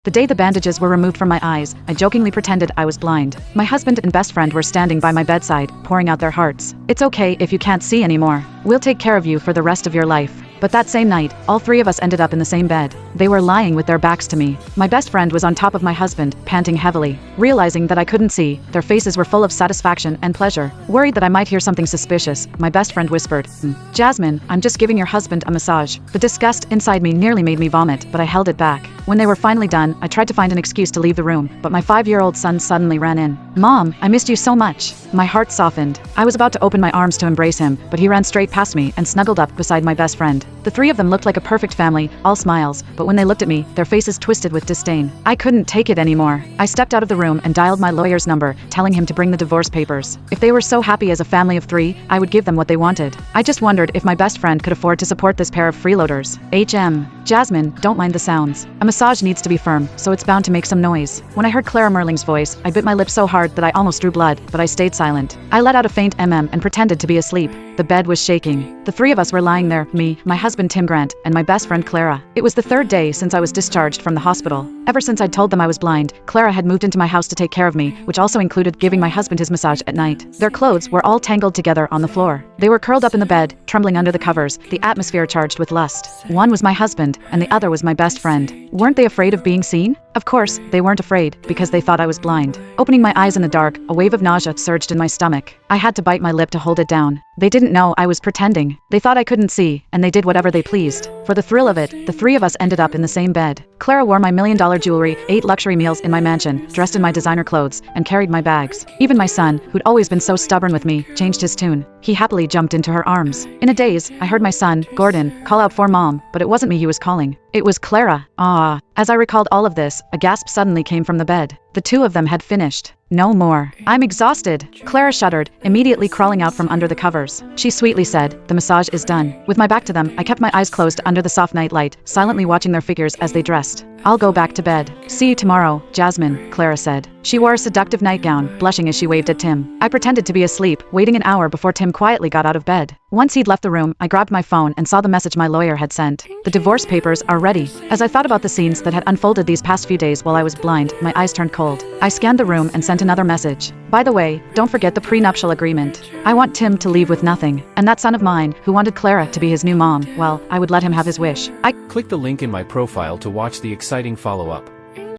The day the bandages were removed from my eyes, I jokingly pretended I was blind. My husband and best friend were standing by my bedside, pouring out their hearts. "It's okay if you can't see anymore. We'll take care of you for the rest of your life." But that same night, all three of us ended up in the same bed. They were lying with their backs to me. My best friend was on top of my husband, panting heavily. Realizing that I couldn't see, their faces were full of satisfaction and pleasure. Worried that I might hear something suspicious, my best friend whispered, "Jasmine, I'm just giving your husband a massage." The disgust inside me nearly made me vomit, but I held it back. When they were finally done, I tried to find an excuse to leave the room, but my 5-year-old son suddenly ran in. "Mom, I missed you so much." My heart softened. I was about to open my arms to embrace him, but he ran straight past me and snuggled up beside my best friend. The three of them looked like a perfect family, all smiles, but when they looked at me, their faces twisted with disdain. I couldn't take it anymore. I stepped out of the room and dialed my lawyer's number, telling him to bring the divorce papers. If they were so happy as a family of 3, I would give them what they wanted. I just wondered if my best friend could afford to support this pair of freeloaders. Jasmine, don't mind the sounds. A massage needs to be firm, so it's bound to make some noise. When I heard Clara Merling's voice, I bit my lip so hard that I almost drew blood, but I stayed silent. I let out a faint and pretended to be asleep. The bed was shaking. The three of us were lying there, me, my husband Tim Grant, and my best friend Clara. It was the 3rd day since I was discharged from the hospital. Ever since I'd told them I was blind, Clara had moved into my house to take care of me, which also included giving my husband his massage at night. Their clothes were all tangled together on the floor. They were curled up in the bed, trembling under the covers, the atmosphere charged with lust. One was my husband, and the other was my best friend. Weren't they afraid of being seen? Of course, they weren't afraid, because they thought I was blind. Opening my eyes in the dark, a wave of nausea surged in my stomach. I had to bite my lip to hold it down. They didn't know I was pretending. They thought I couldn't see, and they did whatever they pleased. For the thrill of it, the three of us ended up in the same bed. Clara wore my $1 million jewelry, ate luxury meals in my mansion, dressed in my designer clothes, and carried my bags. Even my son, who'd always been so stubborn with me, changed his tune. He happily jumped into her arms. In a daze, I heard my son, Gordon, call out for Mom, but it wasn't me he was calling. It was Clara. Ah. As I recalled all of this, a gasp suddenly came from the bed. The two of them had finished. No more. "I'm exhausted." Clara shuddered, immediately crawling out from under the covers. She sweetly said, "The massage is done." With my back to them, I kept my eyes closed under the soft night light, silently watching their figures as they dressed. "I'll go back to bed. See you tomorrow, Jasmine," Clara said. She wore a seductive nightgown, blushing as she waved at Tim. I pretended to be asleep, waiting an hour before Tim quietly got out of bed. Once he'd left the room, I grabbed my phone and saw the message my lawyer had sent. "The divorce papers are ready." As I thought about the scenes that had unfolded these past few days while I was blind, my eyes turned cold. I scanned the room and sent another message. "By the way, don't forget the prenuptial agreement. I want Tim to leave with nothing. And that son of mine, who wanted Clara to be his new mom, well, I would let him have his wish." Click the link in my profile to watch the exciting follow-up.